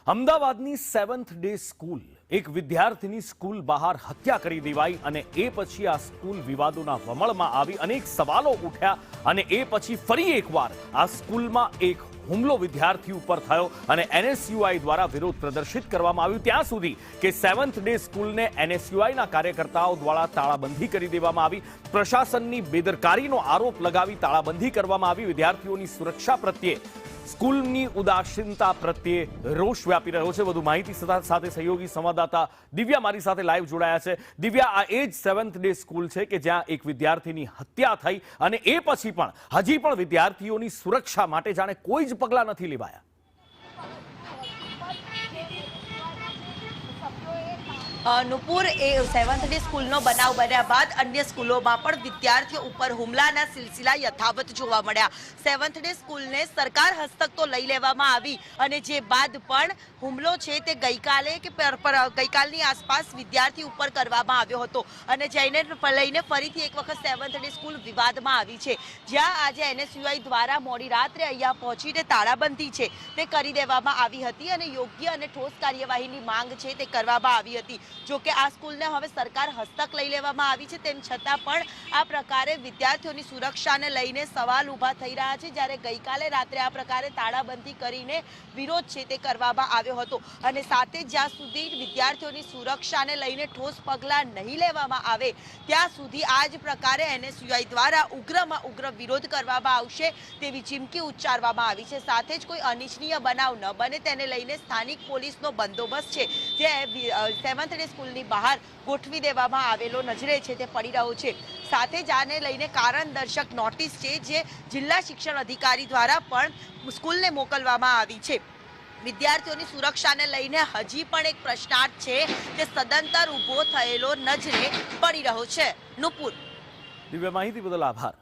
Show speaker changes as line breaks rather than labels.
અમદાવાદની 7th day school એક વિદ્યાર્થીની સ્કૂલ બહાર હત્યા કરી દેવાઈ અને એ પછી આ સ્કૂલ વિવાદોના વમળમાં આવી અનેક સવાલો ઉઠ્યા અને એ પછી ફરી એકવાર આ સ્કૂલમાં એક હુમલો વિદ્યાર્થી ઉપર થયો અને એનએસયુઆઈ દ્વારા વિરોધ પ્રદર્શિત કરવામાં આવ્યું ત્યાં સુધી કે 7th ડે સ્કૂલને એનએસયુઆઈના કાર્યકર્તાઓ દ્વારા તાળાબંધી કરી દેવામાં આવી। પ્રશાસનની બેદરકારીનો આરોપ લગાવી તાળાબંધી કરવામાં આવી। વિદ્યાર્થીઓની સુરક્ષા પ્રત્યે સ્કૂલની ઉદાસીનતા પ્રત્યે રોષ વ્યાપી રહ્યો છે। વધુ માહિતી સાથે સહયોગી સંવાદદાતા દિવ્યા મારી સાથે લાઈવ જોડાયા છે। દિવ્યા, આ એ જ 7th ડે સ્કૂલ છે કે જ્યાં એક વિદ્યાર્થીની હત્યા થઈ અને એ પછી પણ હજી પણ વિદ્યાર્થીઓની સુરક્ષા માટે જાણે કોઈ જ પગલાં નથી લેવાયા।
નુપુર એ 7th ડે સ્કૂલનો બનાવ બન્યા બાદ અન્ય સ્કૂલોમાં પણ વિદ્યાર્થીઓ ઉપર હુમલાના સિલસિલા યથાવત જોવા મળ્યા। 7th ડે સ્કૂલને સરકાર હસ્તક તો લઈ લેવામાં આવી અને જે બાદ પણ હુમલો છે તે ગઈકાલની આસપાસ વિદ્યાર્થી ઉપર કરવામાં આવ્યો હતો અને જેને લઈને ફરીથી એક વખત 7th ડે સ્કૂલ વિવાદમાં આવી છે, જ્યાં આજે એનએસયુઆઈ દ્વારા મોડી રાત્રે અહીંયા પહોંચીને તાળાબંધી છે તે કરી દેવામાં આવી હતી અને યોગ્ય અને ઠોસ કાર્યવાહીની માંગ છે તે કરવામાં આવી હતી। જો કે આ સ્કૂલને હવે સરકાર હસ્તક લઈ લેવામાં આવી છે, તેમ છતાં પણ આ પ્રકારે વિદ્યાર્થીઓની સુરક્ષાને લઈને સવાલ ઊભા થઈ રહ્યા છે। જ્યારે ગઈકાલે રાત્રે આ પ્રકારે તાળાબંધી કરીને વિરોધ છે તે કરવામાં આવ્યો હતો અને સાથે જ્યાં સુધી વિદ્યાર્થીઓની સુરક્ષાને લઈને ઠોસ પગલાં નહીં લેવામાં આવે ત્યાં સુધી આ જ પ્રકારે એનએસયુઆઈ દ્વારા ઉગ્રમાં ઉગ્ર વિરોધ કરવામાં આવશે તેવી ચીમકી ઉચ્ચારવામાં આવી છે। સાથે જ કોઈ અનિચ્છનીય બનાવ ન બને તેને લઈને સ્થાનિક પોલીસનો બંદોબસ્ત છે જે 7th ડે સ્કૂલની બહાર ગોઠવી દેવામાં આવેલો નજરે છે તે પડી રહ્યો છે। સાથે જ આને લઈને કારણ દર્શક નોટિસ છે જે જિલ્લા શિક્ષણ અધિકારી દ્વારા પણ સ્કૂલને મોકલવામાં આવી છે। વિદ્યાર્થીઓની સુરક્ષાને લઈને હજી પણ એક પ્રશ્નાર્થ છે જે સદંતર ઊભો થયેલો નજરે પડી રહ્યો છે। નુપુર,
દિવ્યા, માહિતી બદલ આભાર।